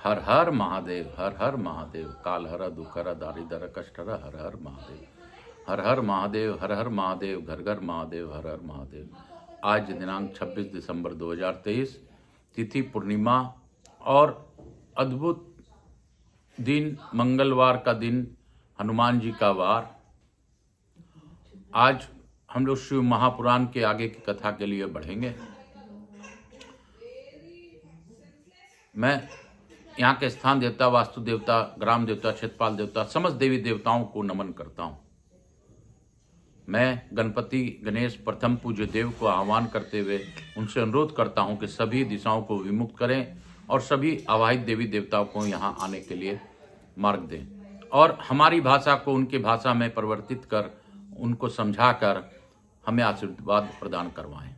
हर हर महादेव, हर हर महादेव। काल हर दुखर दारिद्र कष्टर, हर हर महादेव, हर हर महादेव, हर हर महादेव, घर घर महादेव, हर हर महादेव। आज दिनांक 26 दिसंबर 2023, तिथि पूर्णिमा और अद्भुत दिन, मंगलवार का दिन, हनुमान जी का वार। आज हम लोग शिव महापुराण के आगे की कथा के लिए बढ़ेंगे। मैं यहाँ के स्थान देवता, वास्तु देवता, ग्राम देवता, क्षेत्रपाल देवता, समस्त देवी देवताओं को नमन करता हूँ। मैं गणपति गणेश प्रथम पूज्य देव को आह्वान करते हुए उनसे अनुरोध करता हूँ कि सभी दिशाओं को विमुक्त करें और सभी आवाहित देवी देवताओं को यहाँ आने के लिए मार्ग दें और हमारी भाषा को उनकी भाषा में परिवर्तित कर उनको समझाकर हमें आशीर्वाद प्रदान करवाएं।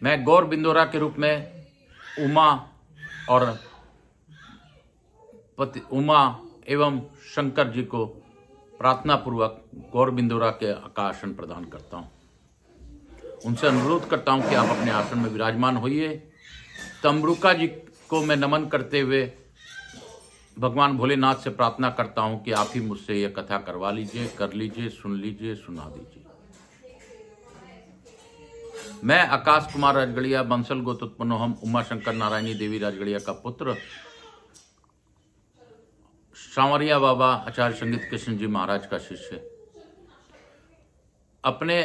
मैं गौर बिंदोरा के रूप में उमा और पति उमा एवं शंकर जी को प्रार्थना पूर्वक गौर बिंदोरा के का आसन प्रदान करता हूँ। उनसे अनुरोध करता हूँ कि आप अपने आसन में विराजमान होइए। तम्बरुका जी को मैं नमन करते हुए भगवान भोलेनाथ से प्रार्थना करता हूँ कि आप ही मुझसे यह कथा करवा लीजिए, कर लीजिए, सुन लीजिए, सुना दीजिए। मैं आकाश कुमार राजगढ़िया, बंसल गोत्रोत्पन्नो हम, उमा शंकर नारायणी देवी राजगढ़िया का पुत्र, सांवरिया बाबा आचार्य संगीत कृष्ण जी महाराज का शिष्य, अपने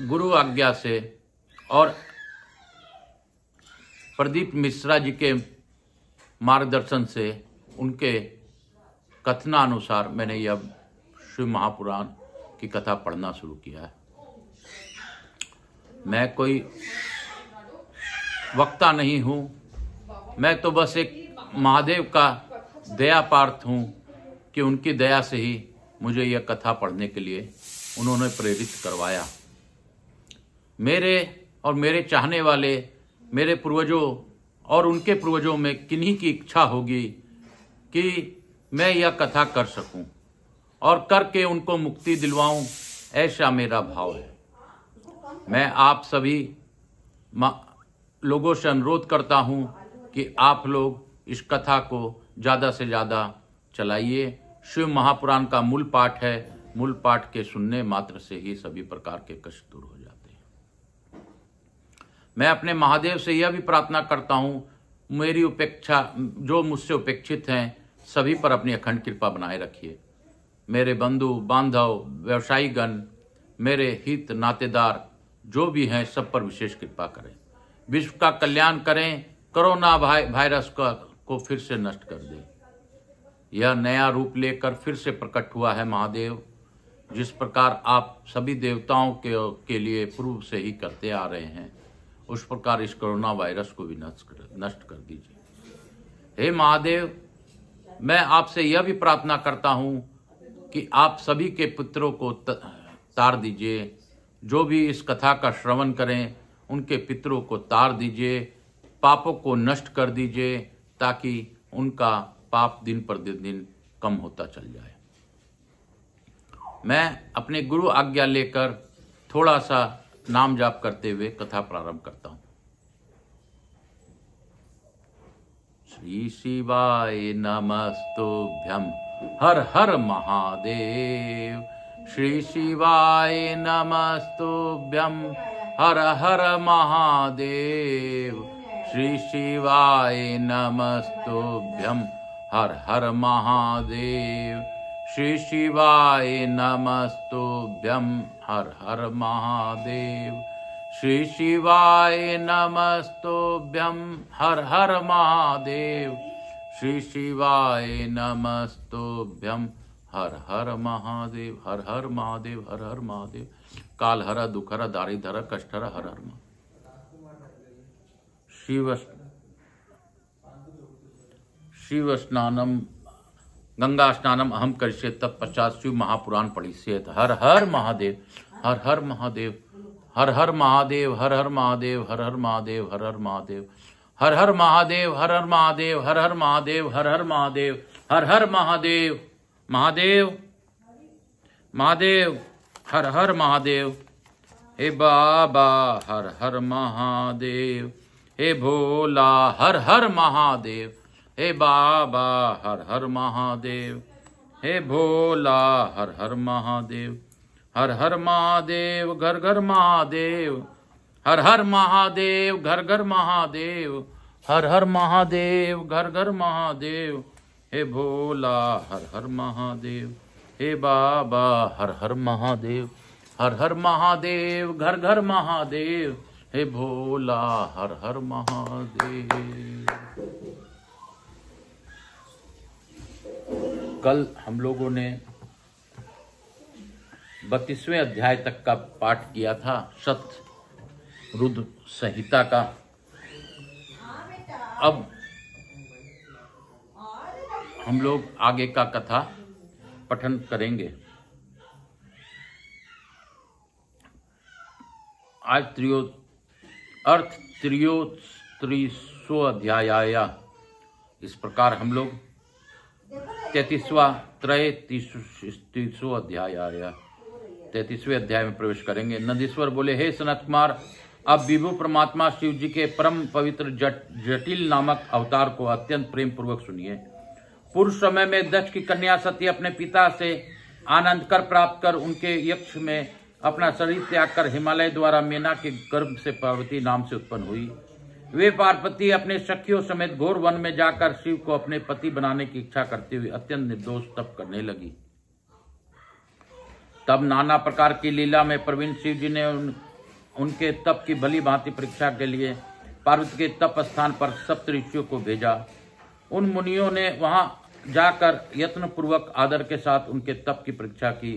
गुरु आज्ञा से और प्रदीप मिश्रा जी के मार्गदर्शन से, उनके कथनानुसार मैंने यह शिव महापुराण की कथा पढ़ना शुरू किया है। मैं कोई वक्ता नहीं हूँ, मैं तो बस एक महादेव का दया पात्र हूँ कि उनकी दया से ही मुझे यह कथा पढ़ने के लिए उन्होंने प्रेरित करवाया। मेरे और मेरे चाहने वाले, मेरे पूर्वजों और उनके पूर्वजों में किन्हीं की इच्छा होगी कि मैं यह कथा कर सकूं और करके उनको मुक्ति दिलवाऊं, ऐसा मेरा भाव है। मैं आप सभी लोगों से अनुरोध करता हूं कि आप लोग इस कथा को ज़्यादा से ज़्यादा चलाइए। शिव महापुराण का मूल पाठ है, मूल पाठ के सुनने मात्र से ही सभी प्रकार के कष्ट दूर हो जाते हैं। मैं अपने महादेव से यह भी प्रार्थना करता हूँ, मेरी उपेक्षा, जो मुझसे उपेक्षित हैं सभी पर अपनी अखंड कृपा बनाए रखिए। मेरे बंधु बांधव, व्यवसायी गण, मेरे हित नातेदार जो भी हैं सब पर विशेष कृपा करें। विश्व का कल्याण करें, कोरोना वायरस को फिर से नष्ट कर दें। यह नया रूप लेकर फिर से प्रकट हुआ है महादेव। जिस प्रकार आप सभी देवताओं के लिए पूर्व से ही करते आ रहे हैं, उस प्रकार इस कोरोना वायरस को भी नष्ट कर दीजिए। हे महादेव, मैं आपसे यह भी प्रार्थना करता हूँ कि आप सभी के पुत्रों को तार दीजिए। जो भी इस कथा का श्रवण करें उनके पितरों को तार दीजिए, पापों को नष्ट कर दीजिए, ताकि उनका पाप दिन पर दिन कम होता चल जाए। मैं अपने गुरु आज्ञा लेकर थोड़ा सा नाम जाप करते हुए कथा प्रारंभ करता हूँ। श्री शिवाय नमस्तुभ्यं, हर हर महादेव। श्री शिवाय नमस्तुभ्यं, हर हर महादेव। श्री शिवाय नमस्तुभ्यं, हर हर महादेव। श्री शिवाय नमस्तुभ्यं, हर हर महादेव। श्री शिवाय नमस्तुभ्यं, हर हर महादेव। श्री शिवाय नमस्तुभ्यं, हर हर महादेव। हर हर महादेव, हर हर महादेव। काल हर दुखर दारिद्र कष्टर, हर हर महादेव। शिव स्नानम गंगा स्नानम अहम करिष्ये तत्पश्चात शिव महापुराण पढ़िष्येत्। हर हर महादेव, हर हर महादेव, हर हर महादेव, हर हर महादेव, हर हर महादेव, हर हर महादेव, हर हर महादेव, हर हर महादेव, हर हर महादेव, हर हर महादेव, हर हर महादेव। महादेव महादेव, हर हर महादेव। हे बाबा, हर हर महादेव। हे भोला हर हर महादेव, हे बाबा हर हर महादेव, हे भोला हर हर महादेव, हर हर महादेव घर घर महादेव, हर हर महादेव घर घर महादेव, हर हर महादेव घर घर महादेव, हे भोला हर हर महादेव, हे बाबा हर हर महादेव, हर हर महादेव घर घर महादेव, हे भोला हर हर महादेव। कल हम लोगों ने 32वें अध्याय तक का पाठ किया था, शतरुद्र संहिता का। अब हम लोग आगे का कथा पठन करेंगे। आज त्रिशो अध्याय आया। इस प्रकार हम लोग 33वां अध्याय आया, 33वें अध्याय में प्रवेश करेंगे। नंदीश्वर बोले, हे सनत कुमार, अब विभु परमात्मा शिव जी के परम पवित्र जटिल नामक अवतार को अत्यंत प्रेम पूर्वक सुनिए। पूर्व समय में दक्ष की कन्या सती अपने पिता से आनंद कर प्राप्त कर उनके यक्ष में अपना शरीर त्याग कर हिमालय द्वारा मेना के गर्भ से पार्वती नाम से उत्पन्न हुई। वे पार्वती अपने सखियों समेत घोर वन में जाकर शिव को अपने पति बनाने की इच्छा करते हुए अत्यंत निर्दोष तप करने लगी। तब नाना प्रकार की लीला में प्रवीण शिव जी ने उनके तप की भली भांति परीक्षा के लिए पार्वती के तप स्थान पर सप्त ऋषियों को भेजा। उन मुनियों ने वहां जाकर यत्न पूर्वक आदर के साथ उनके तप की परीक्षा की,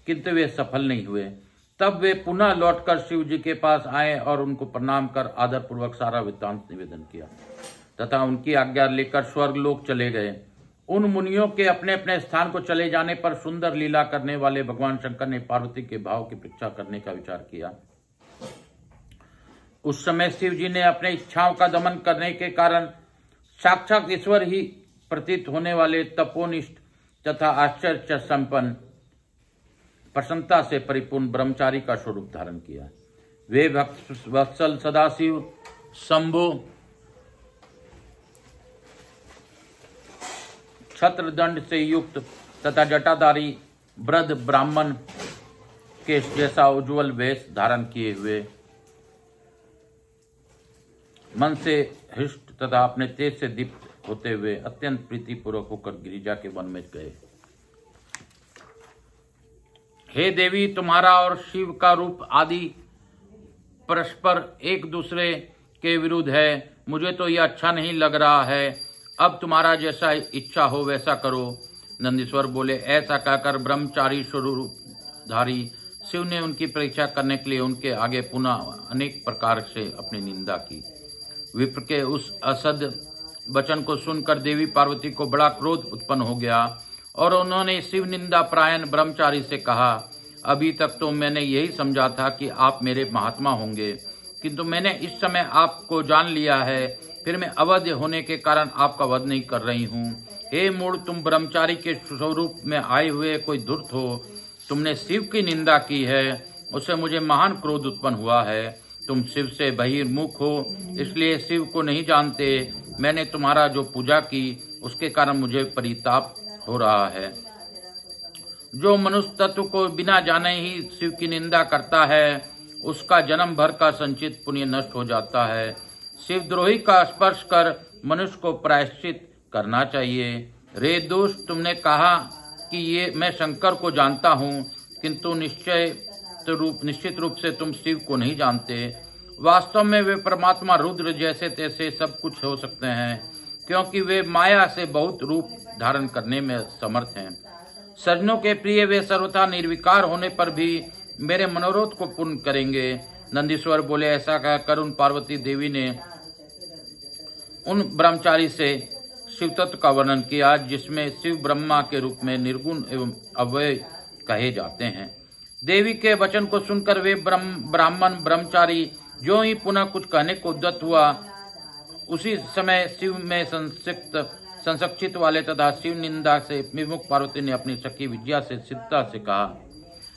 किंतु वे सफल नहीं हुए। तब वे पुनः लौटकर शिव जी के पास आए और उनको प्रणाम कर आदर पूर्वक सारा वृत्तांत निवेदन किया तथा उनकी आज्ञा लेकर स्वर्ग लोक चले गए। उन मुनियों के अपने अपने स्थान को चले जाने पर सुंदर लीला करने वाले भगवान शंकर ने पार्वती के भाव की परीक्षा करने का विचार किया। उस समय शिव जी ने अपने इच्छाओं का दमन करने के कारण साक्षात ईश्वर ही प्रतीत होने वाले तपोनिष्ठ तथा आश्चर्य संपन्न प्रसन्नता से परिपूर्ण ब्रह्मचारी का स्वरूप धारण किया। वे भक्त वत्सल सदाशिव शंभु छत्रदंड से युक्त तथा जटाधारी वृद्ध ब्राह्मण के जैसा उज्जवल वेश धारण किए हुए मन से हृष्ट तथा अपने तेज से दीप्त होते हुए अत्यंत प्रीतिपूर्वक होकर गिरिजा के वन में गए। हे देवी, तुम्हारा और शिव का रूप आदि परस्पर एक दूसरे के विरुद्ध है। मुझे तो यह अच्छा नहीं लग रहा है। अब तुम्हारा जैसा इच्छा हो वैसा करो। नंदीश्वर बोले, ऐसा कहकर ब्रह्मचारी स्वरूपधारी शिव ने उनकी परीक्षा करने के लिए उनके आगे पुनः अनेक प्रकार से अपनी निंदा की। विप्र के उस असद वचन को सुनकर देवी पार्वती को बड़ा क्रोध उत्पन्न हो गया और उन्होंने शिव निंदा प्रायण ब्रह्मचारी से कहा, अभी तक तो मैंने यही समझा था कि आप मेरे महात्मा होंगे, किंतु मैंने इस समय आपको जान लिया है। फिर मैं अवध होने के कारण आपका वध नहीं कर रही हूँ। हे मूढ़, तुम ब्रह्मचारी के स्वरूप में आए हुए कोई धूर्त हो। तुमने शिव की निंदा की है, उससे मुझे महान क्रोध उत्पन्न हुआ है। तुम शिव से बहिर्मुख हो, इसलिए शिव को नहीं जानते। मैंने तुम्हारा जो पूजा की उसके कारण मुझे परिताप हो रहा है। जो मनुष्य तत्व को बिना जाने ही शिव की निंदा करता है, उसका जन्म भर का संचित पुण्य नष्ट हो जाता है। शिवद्रोही का स्पर्श कर मनुष्य को प्रायश्चित करना चाहिए। रे दोस्त, तुमने कहा कि ये मैं शंकर को जानता हूँ, किंतु निश्चित रूप से तुम शिव को नहीं जानते। वास्तव में वे परमात्मा रुद्र जैसे तैसे सब कुछ हो सकते हैं, क्योंकि वे माया से बहुत रूप धारण करने में समर्थ हैं। सज्जनों के प्रिय वे सर्वथा निर्विकार होने पर भी मेरे मनोरथ को पूर्ण करेंगे। नंदीश्वर बोले, ऐसा कहकर उन पार्वती देवी ने उन ब्रह्मचारी से शिव तत्व का वर्णन किया, जिसमें शिव ब्रह्मा के रूप में निर्गुण एवं अव्यय कहे जाते हैं। देवी के वचन को सुनकर वे ब्राह्मण ब्रह्मचारी जो ही पुनः कुछ कहने को उद्यत हुआ, उसी समय शिव में संसक्षित वाले तथा शिव निंदा से विमुख पार्वती ने अपनी सखी विजया से सिद्धता से कहा।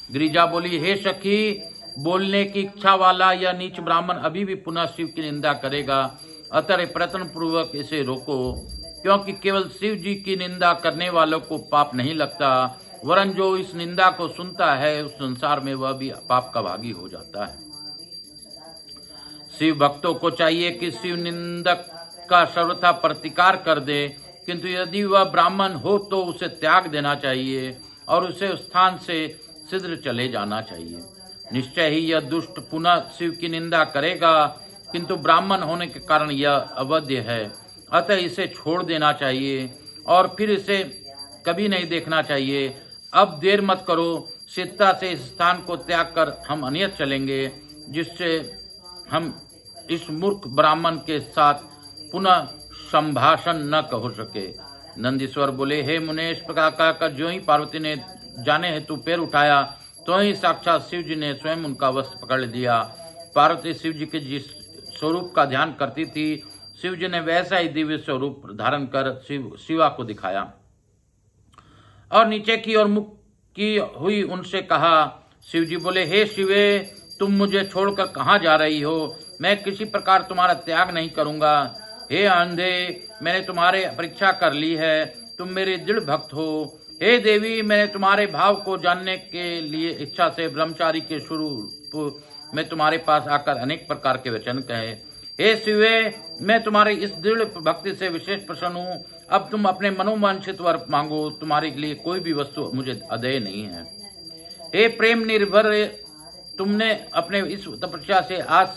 गिरिजा बोली, हे सखी, बोलने की इच्छा वाला यह नीच ब्राह्मण अभी भी पुनः शिव की निंदा करेगा, अतः प्रयत्न पूर्वक इसे रोको, क्योंकि केवल शिव जी की निंदा करने वालों को पाप नहीं लगता, वरन जो इस निंदा को सुनता है उस संसार में वह भी पाप का भागी हो जाता है। शिव भक्तों को चाहिए कि शिव निंदक का सर्वथा प्रतिकार कर दे, किंतु यदि वह ब्राह्मण हो तो उसे त्याग देना चाहिए और उसे उस स्थान से शीघ्र चले जाना चाहिए। निश्चय ही यह दुष्ट पुनः शिव की निंदा करेगा, किंतु ब्राह्मण होने के कारण यह अवध्य है, अतः इसे छोड़ देना चाहिए और फिर इसे कभी नहीं देखना चाहिए। अब देर मत करो, शीघ्रता से इस स्थान को त्याग कर हम अन्यत्र चलेंगे, जिससे हम इस मूर्ख ब्राह्मण के साथ पुनः संभाषण न हो सके। नंदीश्वर बोले, हे मुने, इस प्रकार कहकर जो ही पार्वती ने जाने हेतु पैर उठाया तो ही साक्षात शिव जी ने स्वयं उनका वस्त्र पकड़ लिया। पार्वती शिव जी के जिस स्वरूप का ध्यान करती थी, शिव जी ने वैसा ही दिव्य स्वरूप धारण कर शिवा को दिखाया और नीचे की ओर मुख की हुई उनसे कहा। शिव जी बोले, हे शिवे, तुम मुझे छोड़कर कहाँ जा रही हो? मैं किसी प्रकार तुम्हारा त्याग नहीं करूंगा। हे अंधे, मैंने तुम्हारे परीक्षा कर ली है, तुम मेरे दृढ़ भक्त हो। हे देवी, मैंने तुम्हारे भाव को जानने के लिए इच्छा से ब्रह्मचारी के स्वरूप में तुम्हारे पास आकर अनेक प्रकार के वचन कहे। हे शिवे, मैं तुम्हारे इस दृढ़ भक्ति से विशेष प्रसन्न हूँ। अब तुम अपने मनोवांछित वर मांगो, तुम्हारे लिए कोई भी वस्तु मुझे अदेय नहीं है। हे प्रेम निर्भर, तुमने अपने इस तपस्या से आज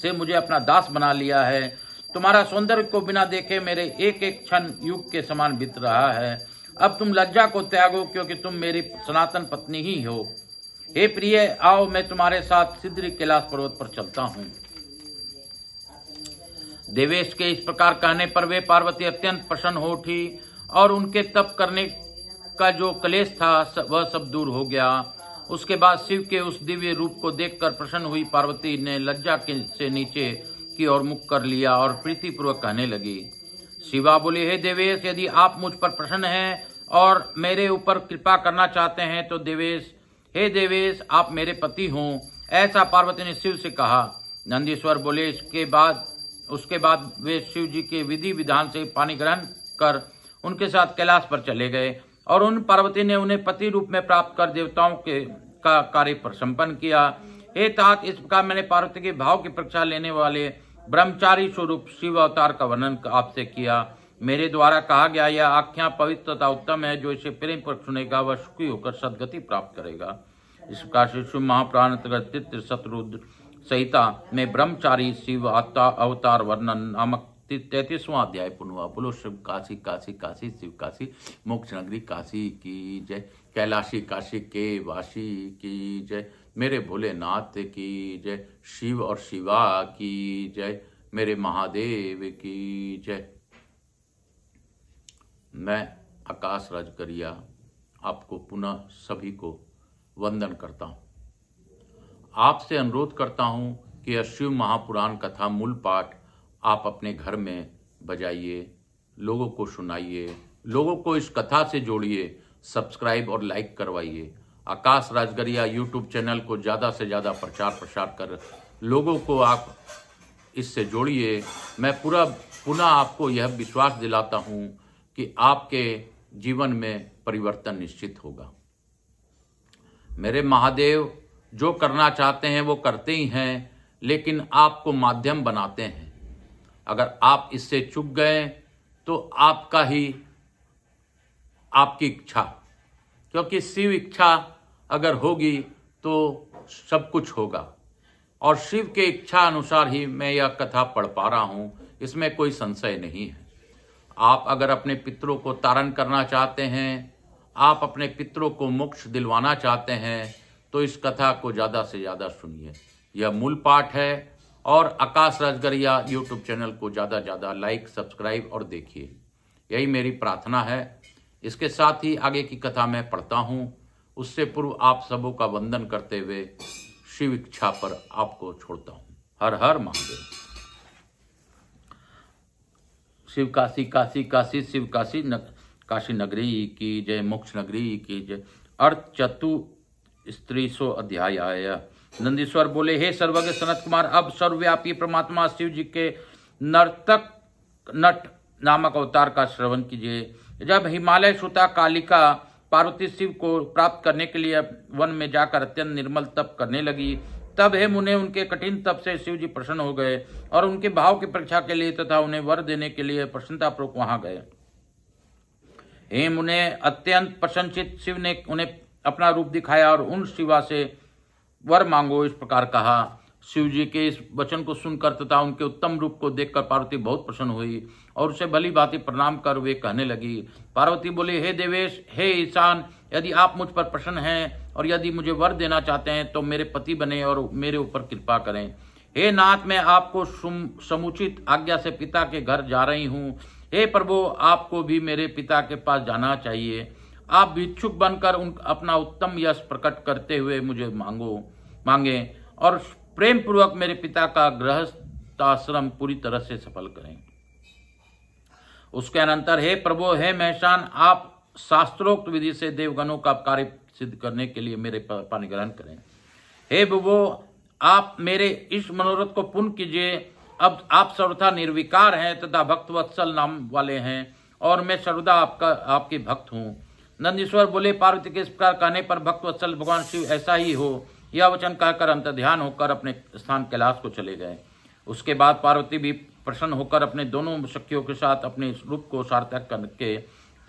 से मुझे अपना दास बना लिया है। तुम्हारा सौंदर्य को बिना देखे मेरे एक एक क्षण युग के समान बीत रहा है। अब तुम लज्जा को त्यागो, क्योंकि तुम मेरी सनातन पत्नी ही हो। हे प्रिय, आओ, मैं तुम्हारे साथ सिद्धि कैलाश पर्वत पर चलता हूँ। देवेश के इस प्रकार कहने पर वे पार्वती अत्यंत प्रसन्न हो उठी और उनके तप करने का जो क्लेश था वह सब दूर हो गया। उसके बाद शिव के उस दिव्य रूप को देखकर प्रसन्न हुई पार्वती ने लज्जा से नीचे की ओर मुख कर लिया और प्रीतिपूर्वक कहने लगी। शिवा बोली, हे देवेश, यदि आप मुझ पर प्रसन्न हैं और मेरे ऊपर कृपा करना चाहते हैं तो देवेश, हे देवेश, आप मेरे पति हों। ऐसा पार्वती ने शिव से कहा। नंदीश्वर बोले, उसके बाद वे शिव जी के विधि विधान से पानी ग्रहण कर उनके साथ कैलाश पर चले गए और उन पार्वती ने उन्हें पति रूप में प्राप्त कर देवताओं का कार्य पर संपन्न किया। हे तात, इस प्रकार मैंने पार्वती के भाव की परीक्षा लेने वाले ब्रह्मचारी स्वरूप शिव अवतार का वर्णन आपसे किया। मेरे द्वारा कहा गया यह आख्या पवित्र तथा उत्तम है। जो इसे प्रेम पर सुनेगा वह सुखी होकर सदगति प्राप्त करेगा। इस प्रकार से शिव महापुराण अंतर्गत शतरुद्र संहिता में ब्रह्मचारी शिव अवतार वर्णन नामक 33वां अध्याय पूर्ण हुआ। बोलो शिव काशी काशी काशी, शिव काशी, मोक्ष नगरी काशी की जय, कैलाशी काशी के वासी की जय, मेरे भोलेनाथ की जय, शिव और शिवा की जय, मेरे महादेव की जय। मैं आकाश राजगरिया आपको पुनः सभी को वंदन करता हूँ। आपसे अनुरोध करता हूँ कि यह शिव महापुराण कथा मूल पाठ आप अपने घर में बजाइए, लोगों को सुनाइए, लोगों को इस कथा से जोड़िए, सब्सक्राइब और लाइक करवाइए। आकाश राजगरिया यूट्यूब चैनल को ज़्यादा से ज़्यादा प्रचार प्रसार कर लोगों को आप इससे जोड़िए। मैं पुनः आपको यह विश्वास दिलाता हूँ कि आपके जीवन में परिवर्तन निश्चित होगा। मेरे महादेव जो करना चाहते हैं वो करते ही हैं, लेकिन आपको माध्यम बनाते हैं। अगर आप इससे चूक गए तो आपकी इच्छा, क्योंकि शिव इच्छा अगर होगी तो सब कुछ होगा और शिव के इच्छा अनुसार ही मैं यह कथा पढ़ पा रहा हूँ, इसमें कोई संशय नहीं है। आप अगर अपने पितरों को तारण करना चाहते हैं, आप अपने पितरों को मोक्ष दिलवाना चाहते हैं तो इस कथा को ज़्यादा से ज़्यादा सुनिए। यह मूल पाठ है और आकाश राजगरिया यूट्यूब चैनल को ज़्यादा ज़्यादा लाइक, सब्सक्राइब और देखिए, यही मेरी प्रार्थना है। इसके साथ ही आगे की कथा मैं पढ़ता हूँ, उससे पूर्व आप सबों का वंदन करते हुए शिव इच्छा पर आपको छोड़ता हूँ। हर हर महादेव। शिव काशी काशी काशी, शिव काशी काशी नगरी की जय, मोक्ष नगरी की जय। अर्थ चतुस्त्रिशो अध्याय नंदीश्वर बोले, हे सर्वज्ञ सनत कुमार, अब सर्वव्यापी परमात्मा शिव जी के नर्तक नट नामक अवतार का श्रवण कीजिए। जब हिमालय सुता कालिका पार्वती शिव को प्राप्त करने के लिए वन में जाकर अत्यंत निर्मल तप करने लगी, तब हे मुने उनके कठिन तप से शिव जी प्रसन्न हो गए और उनके भाव की परीक्षा के लिए तथा उन्हें वर देने के लिए प्रसन्नतापूर्वक वहां गए। हे मुने, अत्यंत प्रसन्नचित शिव ने उन्हें अपना रूप दिखाया और उन शिवा से वर मांगो इस प्रकार कहा। शिव जी के इस वचन को सुनकर तथा उनके उत्तम रूप को देखकर पार्वती बहुत प्रसन्न हुई और उसे भली भांति प्रणाम कर वे कहने लगी। पार्वती बोली, हे देवेश, हे ईशान, यदि आप मुझ पर प्रसन्न हैं और यदि मुझे वर देना चाहते हैं तो मेरे पति बने और मेरे ऊपर कृपा करें। हे नाथ, मैं आपको समुचित आज्ञा से पिता के घर जा रही हूँ। हे प्रभु, आपको भी मेरे पिता के पास जाना चाहिए। आप भिक्षुक बनकर अपना उत्तम यश प्रकट करते हुए मुझे मांगे और प्रेम पूर्वक मेरे पिता का गृहस्थाश्रम पूरी तरह से सफल करें। उसके अनंतर, हे प्रभु, हे महेशान, आप शास्त्रोक्त विधि से देवगणों का कार्य सिद्ध करने के लिए मेरे पानी ग्रहण करें। हे प्रभु, आप मेरे इस मनोरथ को पूर्ण कीजिए। अब आप सर्वथा निर्विकार हैं तथा भक्तवत्सल नाम वाले हैं और मैं सर्वदा आपके भक्त हूँ। नंदीश्वर बोले, पार्वती के इस प्रकार कहने पर भक्तवत्सल भगवान शिव ऐसा ही हो, यह वचन कहकर अंतर्ध्यान होकर अपने स्थान कैलाश को चले गए। उसके बाद पार्वती भी प्रसन्न होकर अपने दोनों सखियों के साथ अपने रूप को सार्थक करके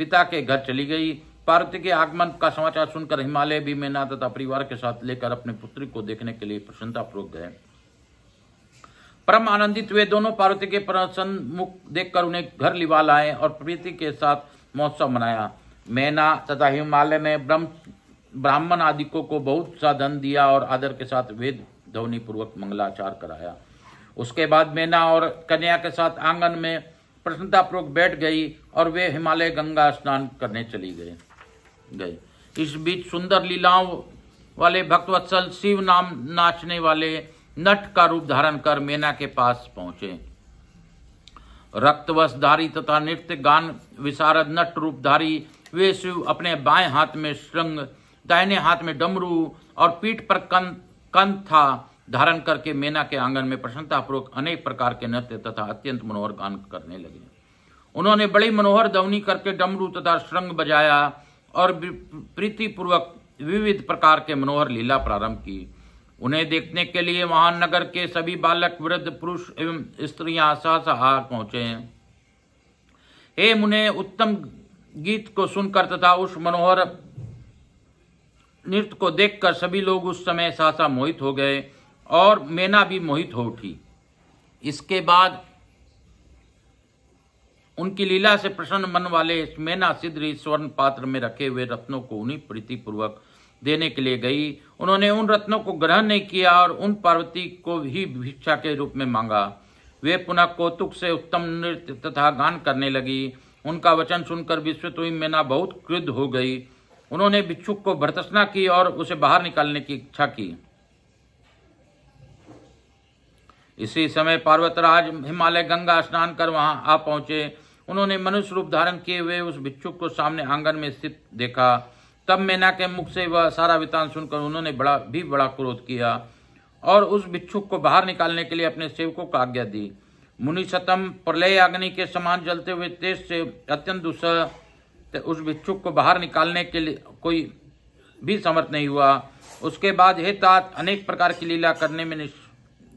पिता के घर चली गई। पार्वती के आगमन का समाचार सुनकर हिमालय भी मेना तथा परिवार के साथ लेकर अपने पुत्री को देखने के लिए प्रसन्नतापूर्वक गए। परम आनंदित वे दोनों पार्वती के प्रसन्न मुख देखकर उन्हें घर लिवा लाए और प्रीति के साथ महोत्सव मनाया। मैना तथा हिमालय ने ब्राह्मण आदिकों को बहुत सा धन दिया और आदर के साथ वेद ध्वनि पूर्वक मंगलाचार कराया। उसके बाद मैना और कन्या के साथ आंगन में प्रसन्नतापूर्वक बैठ गई और वे हिमालय गंगा स्नान करने चली गए। इस बीच सुंदर लीलाओं वाले भक्तवत्सल शिव नाम नाचने वाले नट का रूप धारण कर मैना के पास पहुंचे। रक्तवसधारी तथा नृत्य गान विशारद नट रूपधारी वे शिव अपने बाएं हाथ में श्रृंग, दाहिने हाथ में डमरू और पीठ पर कंथा धारण करके मैना के आंगन में प्रसन्नतापूर्वक अनेक प्रकार के नृत्य तथा अत्यंत मनोहर गान करने लगे। उन्होंने बड़ी मनोहर ध्वनि करके डमरू तथा श्रृंग बजाया और प्रीतिपूर्वक विविध प्रकार के मनोहर लीला प्रारंभ की। उन्हें देखने के लिए वहां नगर के सभी बालक, वृद्ध, पुरुष एवं स्त्रियां सहसा पहुंचे। हे मुने, उत्तम गीत को सुनकर तथा उस मनोहर नृत्य को देखकर सभी लोग उस समय सहसा मोहित हो गए और मैना भी मोहित हो उठी। इसके बाद उनकी लीला से प्रसन्न मन वाले मैना शीघ्र स्वर्ण पात्र में रखे हुए रत्नों को उन्हीं प्रीतिपूर्वक देने के लिए गई। उन्होंने उन रत्नों को ग्रहण नहीं किया और उन पार्वती को ही भिक्षा के रूप में मांगा। वे पुनः कौतुक से उत्तम नृत्य तथा गान करने लगी। उनका वचन सुनकर विस्मित हुई मैना बहुत क्रुद्ध हो गई। उन्होंने भिक्षुक को भर्त्सना की और उसे बाहर निकालने की इच्छा की। इसी समय पर्वतराज हिमालय गंगा स्नान कर वहां आ पहुंचे। उन्होंने मनुष्य रूप धारण किए हुए उस भिक्षुक को सामने आंगन में स्थित देखा। तब मैना के मुख से वह सारा वृत्तांत सुनकर उन्होंने बड़ा क्रोध किया और उस भिक्षुक को बाहर निकालने के लिए अपने सेवकों को आज्ञा दी। मुनि सतम प्रलय अग्नि के समान जलते हुए तेज से अत्यंत दुस्सह उस भिक्षुक को बाहर निकालने के लिए कोई भी समर्थ नहीं हुआ। उसके बाद हे तात, अनेक प्रकार की लीला करने में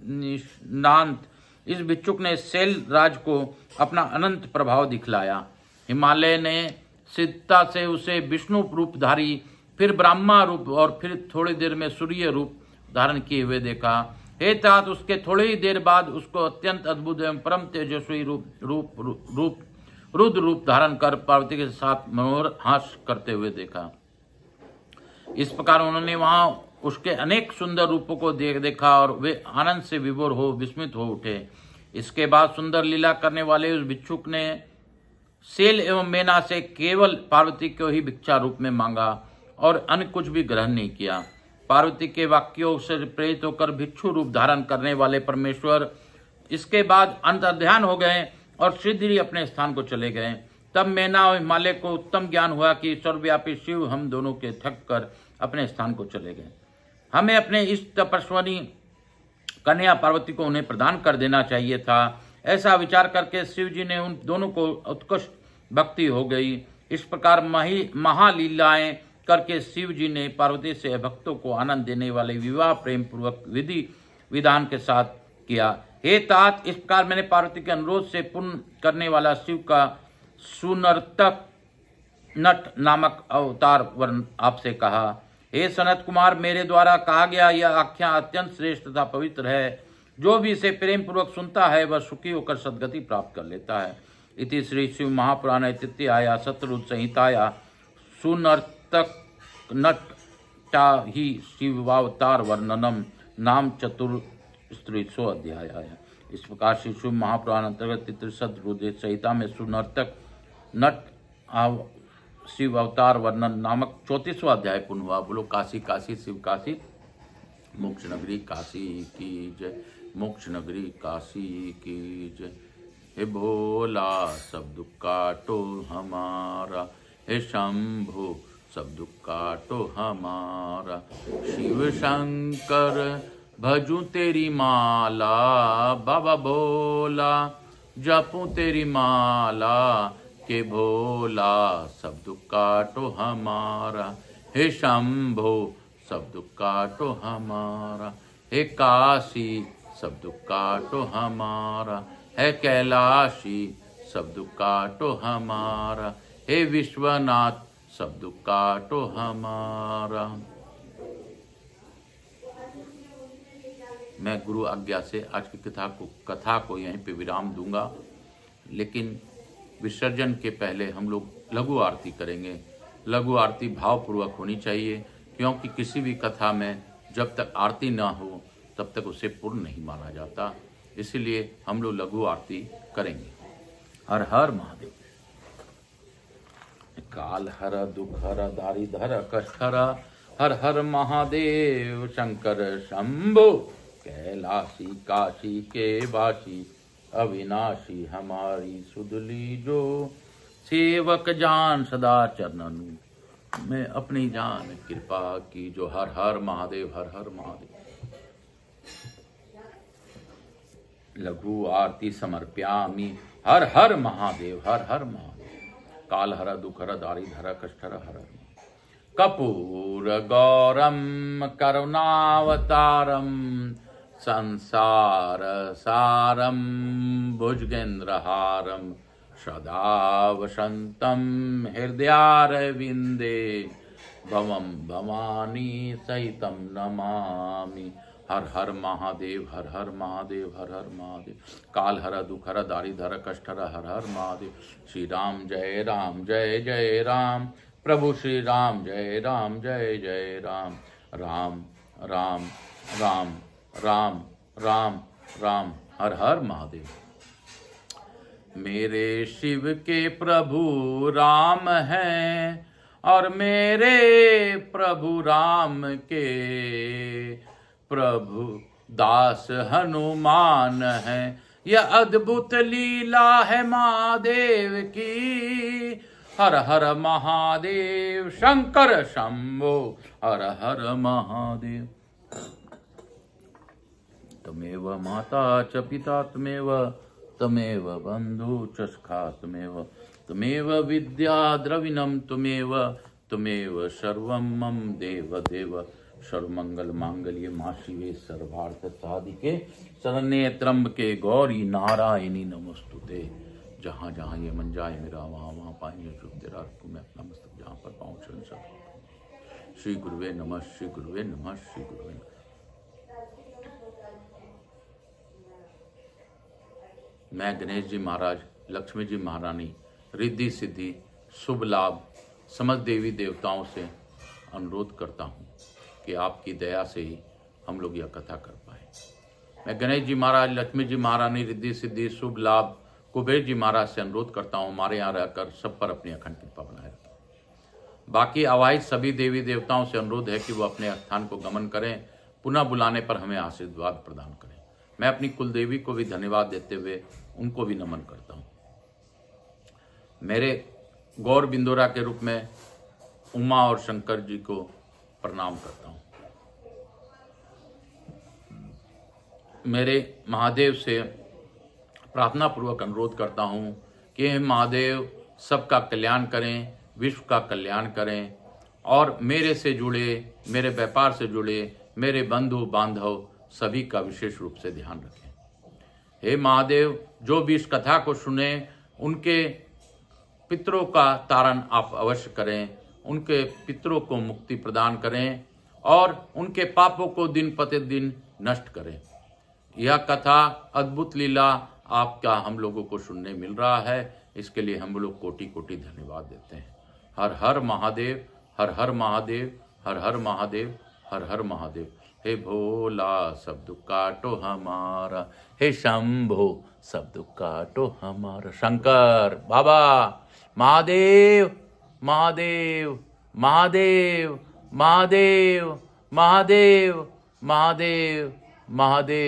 निष्णांत इस भिक्षुक ने शैल राज को अपना अनंत प्रभाव दिखलाया। हिमालय ने सिद्धता से उसे विष्णु रूपधारी, फिर ब्रह्मा रूप और फिर थोड़ी देर में सूर्य रूप धारण किए हुए देखा। हे तात, उसके थोड़ी ही देर बाद उसको अत्यंत अद्भुत एवं परम तेजस्वी रुद्र रूप धारण कर पार्वती के साथ मनोहर हास करते हुए देखा। इस प्रकार उन्होंने वहां उसके अनेक सुंदर रूपों को देखा और वे आनंद से विभोर हो विस्मित हो उठे। इसके बाद सुंदर लीला करने वाले उस भिक्षुक ने शैल एवं मैना से केवल पार्वती को ही भिक्षा रूप में मांगा और अन्य कुछ भी ग्रहण नहीं किया। पार्वती के वाक्यों से प्रेरित होकर भिक्षु रूप धारण करने वाले परमेश्वर इसके बाद अंतर्ध्यान हो गए और शीघ्र ही अपने स्थान को चले गए। तब मैना और हिमालय को उत्तम ज्ञान हुआ कि सर्वव्यापी शिव हम दोनों के थक कर अपने स्थान को चले गए। हमें अपने इष्ट तपस्विनी कन्या पार्वती को उन्हें प्रदान कर देना चाहिए था। ऐसा विचार करके शिव जी ने उन दोनों को उत्कृष्ट भक्ति हो गई। इस प्रकार महालीलाएं करके शिव जी ने पार्वती से भक्तों को आनंद देने वाले विवाह प्रेम पूर्वक विधि विधान के साथ किया। हे तात, इस प्रकार मैंने पार्वती के अनुरोध से पूर्ण करने वाला शिव का सुनर्तक नट नामक अवतार वर्ण आपसे कहा। हे सनत कुमार, मेरे द्वारा कहा गया यह आख्यान अत्यंत श्रेष्ठ तथा पवित्र है। जो भी इसे प्रेम पूर्वक सुनता है वह सुखी होकर सद्गति प्राप्त कर लेता है। इति श्री शिव महापुराण तृतीया शतरुद्र संहिताया सुनर्तक नटा ही शिवावतार वर्णनम नाम 4 अध्याय। इस प्रकार श्री शिव महापुराण अंतर्गत शतरुद्र संहिता में सुनर्तक नट शिव अवतार वर्णन नामक 34वां अध्याय पूर्ण हुआ। बोलो काशी काशी शिव काशी, मोक्ष नगरी काशी की जय, मोक्ष नगरी काशी की जय। हे भोला सब दुख काटो हमारा, हे शंभु सब दुख काटो हमारा। शिव शंकर भजूं तेरी माला, बाबा भोला जपूं तेरी माला, के भोला सब दुख काटो हमारा। हे शंभो सब दुख काटो हमारा, हे काशी सब दुख काटो हमारा, है कैलाशी सब दुख काटो हमारा, हे विश्वनाथ सब दुख काटो हमारा। मैं गुरु आज्ञा से आज की कथा को यहीं पे विराम दूंगा, लेकिन विसर्जन के पहले हम लोग लघु आरती करेंगे। लघु आरती भावपूर्वक होनी चाहिए, क्योंकि किसी भी कथा में जब तक आरती ना हो तब तक उसे पूर्ण नहीं माना जाता। इसीलिए हम लोग लघु आरती करेंगे। हर हर महादेव। काल हर दुख हर दारिधर कष्ट हर हर महादेव शंकर शंभो, कैलाशी काशी के वासी अविनाशी हमारी सुधली जो, सेवक जान सदा चरणनु में अपनी जान कृपा की जो। हर हर महादेव, हर हर महादेव। लघु आरती समर्प्यामि, हर हर महादेव, हर हर महादेव। काल हर दुख हर दारिधर कष्ट हर हर। कपूर गौरम करुणावतारम, संसार सारम भुजगेन्द्रहारम, सदा वसंतम हृदयारविंदे, भवम भवानी सहितम नमामि। हर हर महादेव, हर हर महादेव, हर हर महादेव। काल हर दुख हर दारिधर कष्ट हर हर महादेव। श्री राम जय राम जय जय राम, प्रभु श्री राम जय राम जय जय राम। राम राम राम राम राम राम, हर हर महादेव। मेरे शिव के प्रभु राम हैं और मेरे प्रभु राम के प्रभु दास हनुमान हैं। यह अद्भुत लीला है महादेव की। हर हर महादेव शंकर शंभो, हर हर महादेव। तमेव माता च पिता तमेव, तमेव बंधु च सखा तमेव, तमेव विद्या द्रविणम तमेव, तमेव सर्वं मम देव देव। सर्वमंगल मांगल्ये मां शिवे सर्वार्थ साधिके, शरण्ये त्र्यंबके गौरी नारायणी नमोस्तुते। जहाँ जहाँ ये मन जाए मेरा वहाँ वहाँ पाएंगे जो तेरा रखूँ मैं अपना मस्तक जहाँ पर पाऊँ चरण सब। श्री गुरुवे नमः, श्री गुरुवे नमः, श्री गुरुवे नमः। मैं गणेश जी महाराज, लक्ष्मी जी महारानी, रिद्धि सिद्धि शुभ लाभ समस्त देवी देवताओं से अनुरोध करता हूँ कि आपकी दया से ही हम लोग यह कथा कर पाए। मैं गणेश जी महाराज, लक्ष्मी जी महारानी, रिद्धि सिद्धि शुभ लाभ कुबेर जी महाराज से अनुरोध करता हूँ हमारे यहाँ रहकर सब पर अपनी अखंड कृपा बनाए रखें। बाकी अवाहित सभी देवी देवताओं से अनुरोध है कि वो अपने स्थान को गमन करें, पुनः बुलाने पर हमें आशीर्वाद प्रदान करें। मैं अपनी कुलदेवी को भी धन्यवाद देते हुए उनको भी नमन करता हूँ। मेरे गौर बिंदोरा के रूप में उमा और शंकर जी को प्रणाम करता हूँ। मेरे महादेव से प्रार्थना पूर्वक अनुरोध करता हूँ कि हे महादेव सबका कल्याण करें, विश्व का कल्याण करें और मेरे से जुड़े, मेरे व्यापार से जुड़े मेरे बंधु बांधव सभी का विशेष रूप से ध्यान रखें। हे महादेव, जो भी इस कथा को सुने उनके पितरों का तारण आप अवश्य करें, उनके पितरों को मुक्ति प्रदान करें और उनके पापों को दिन प्रतिदिन नष्ट करें। यह कथा अद्भुत लीला आपका हम लोगों को सुनने मिल रहा है, इसके लिए हम लोग कोटि कोटि धन्यवाद देते हैं। हर हर महादेव, हर हर महादेव, हर हर महादेव, हर हर महादेव। हे भोला सब दुख काटो हमारा, हे शंभो सब दुख काटो हमारा। शंकर बाबा, महादेव महादेव महादेव महादेव महादेव महादेव महादेव।